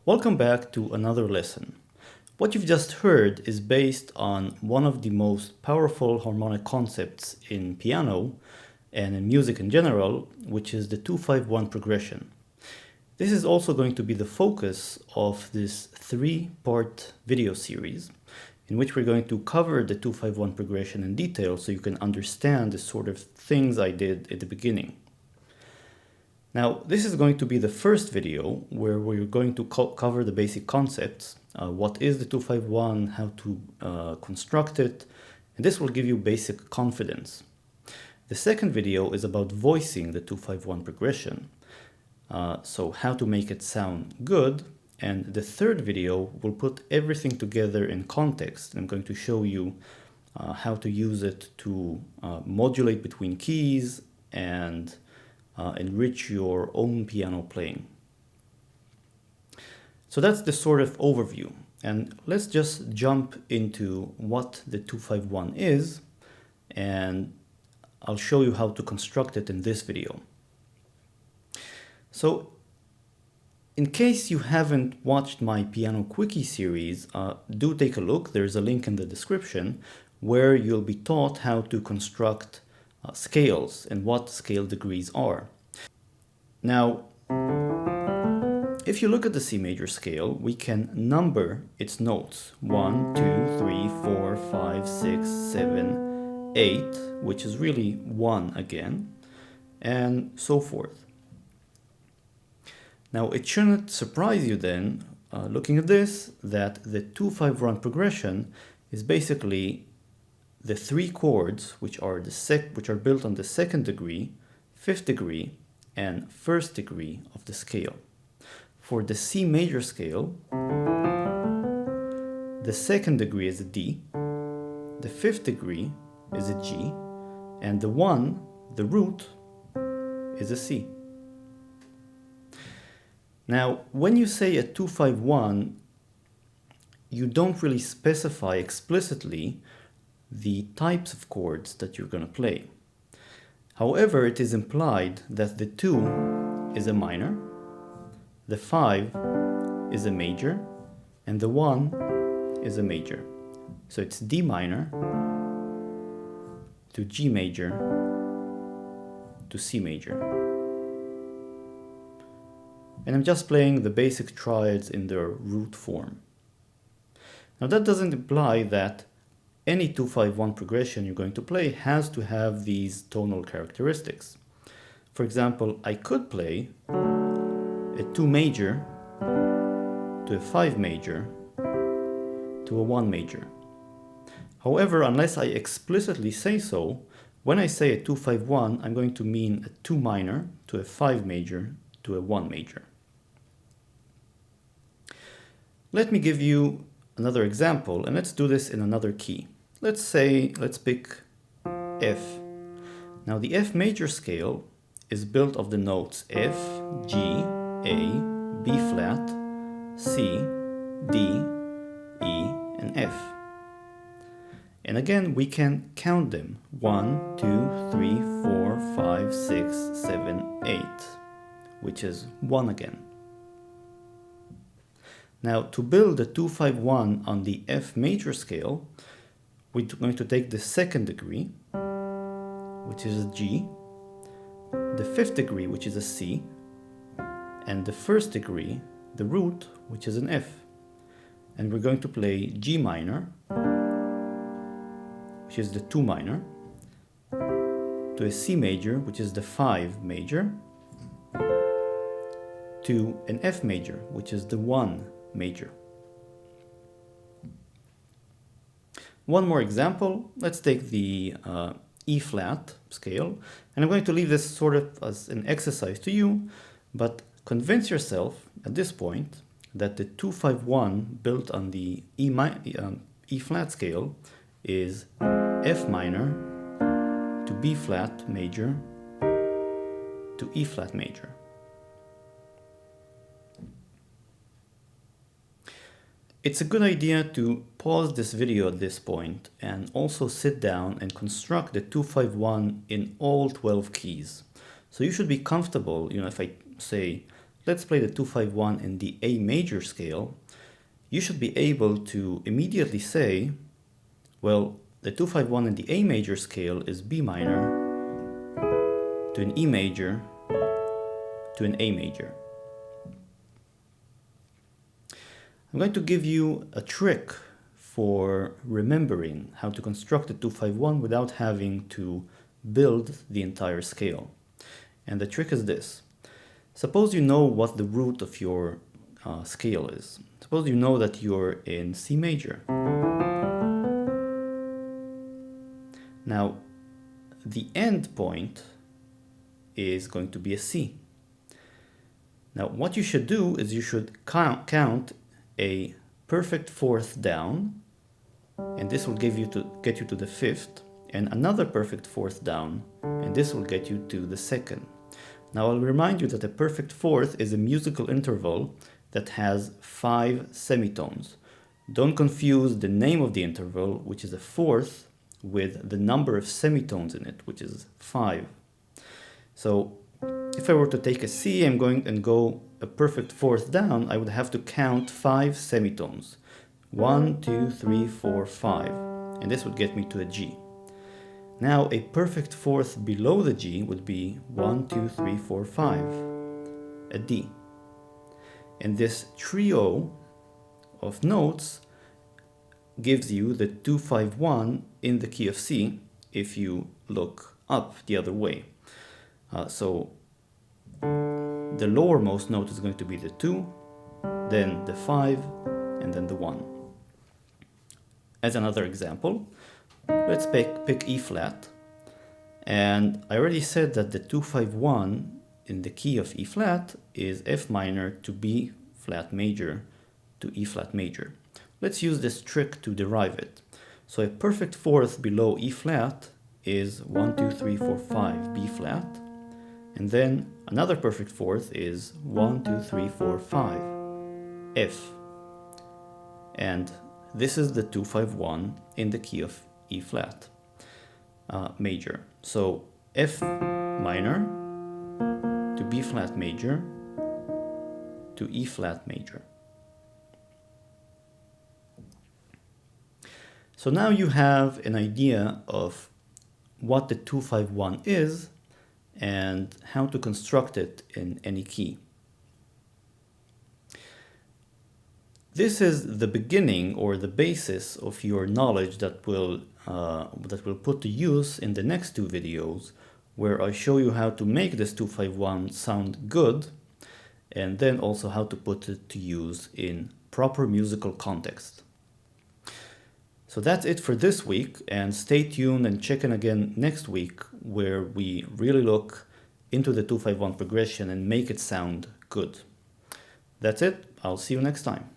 Welcome back to another lesson. What you've just heard is based on one of the most powerful harmonic concepts in piano and in music in general, which is the 2-5-1 progression. This is also going to be the focus of this three-part video series in which we're going to cover the 2-5-1 progression in detail so you can understand the sort of things I did at the beginning. Now, this is going to be the first video where we're going to cover the basic concepts. What is the 2-5-1, how to construct it, and this will give you basic confidence. The second video is about voicing the 2-5-1 progression, so how to make it sound good. And the third video will put everything together in context. I'm going to show you how to use it to modulate between keys and enrich your own piano playing. So that's the sort of overview. And let's just jump into what the 2-5-1 is, and I'll show you how to construct it in this video. So in case you haven't watched my Piano Quickie series, do take a look. There's a link in the description where you'll be taught how to construct scales and what scale degrees are. Now, if you look at the C major scale, we can number its notes 1, 2, 3, 4, 5, 6, 7, 8, which is really 1 again, and so forth. Now, it shouldn't surprise you then, looking at this, that the 2-5-1 progression is basically the three chords which are built on the second degree, fifth degree, and first degree of the scale. For the C major scale, the second degree is a D, the fifth degree is a G, and the root, is a C. Now, when you say a 2-5-1, you don't really specify explicitly the types of chords that you're going to play. However, it is implied that the 2 is a minor, the 5 is a major, and the 1 is a major. So it's D minor to G major to C major. And I'm just playing the basic triads in their root form. Now that doesn't imply that any 2-5-1 progression you're going to play has to have these tonal characteristics. For example, I could play a 2 major to a 5 major to a 1 major. However, unless I explicitly say so, when I say a 2-5-1, I'm going to mean a 2 minor to a 5 major to a 1 major. Let me give you another example, and let's do this in another key. Let's pick F. Now the F major scale is built of the notes F, G, A, B flat, C, D, E, and F. And again, we can count them. 1, 2, 3, 4, 5, 6, 7, 8, which is 1 again. Now, to build a 2-5-1 on the F major scale, we're going to take the second degree, which is a G, the fifth degree, which is a C, and the first degree, the root, which is an F. And we're going to play G minor, which is the 2 minor, to a C major, which is the 5 major, to an F major, which is the 1 major. One more example. Let's take the E flat scale, and I'm going to leave this sort of as an exercise to you, but convince yourself at this point that the 2-5-1 built on the E flat scale is F minor to B flat major to E flat major. It's a good idea to pause this video at this point and also sit down and construct the 2-5-1 in all 12 keys. So you should be comfortable, if I say let's play the 2-5-1 in the A major scale. You should be able to immediately say, well, the 2-5-1 in the A major scale is B minor to an E major to an A major. I'm going to give you a trick for remembering how to construct a 2-5-1 without having to build the entire scale. And the trick is this. Suppose you know what the root of your scale is. Suppose you know that you're in C major. Now, the end point is going to be a C. Now, what you should do is you should count a perfect fourth down, and this will get you to the fifth, and another perfect fourth down, and this will get you to the second. Now, I'll remind you that a perfect fourth is a musical interval that has 5 semitones. Don't confuse the name of the interval, which is a fourth, with the number of semitones in it, which is 5. So if I were to take a C, I'm going and go a perfect fourth down, I would have to count 5 semitones. 1, 2, 3, 4, 5. And this would get me to a G. Now a perfect fourth below the G would be 1, 2, 3, 4, 5. A D. And this trio of notes gives you the 2-5-1 in the key of C if you look up the other way. So the lowermost note is going to be the 2, then the 5, and then the 1. As another example, let's pick E flat. And I already said that the 2-5-1 in the key of E flat is F minor to B flat major to E flat major. Let's use this trick to derive it. So a perfect fourth below E flat is 1, 2, 3, 4, 5 B flat. And then another perfect fourth is 1, 2, 3, 4, 5 F. And this is the 2-5-1 in the key of E flat major. So F minor to B flat major to E flat major. So now you have an idea of what the 2-5-1 is and how to construct it in any key. This is the beginning or the basis of your knowledge that will put to use in the next 2 videos, where I show you how to make this 2-5-1 sound good, and then also how to put it to use in proper musical context. So that's it for this week, and stay tuned and check in again next week, where we really look into the 2-5-1 progression and make it sound good. That's it. I'll see you next time.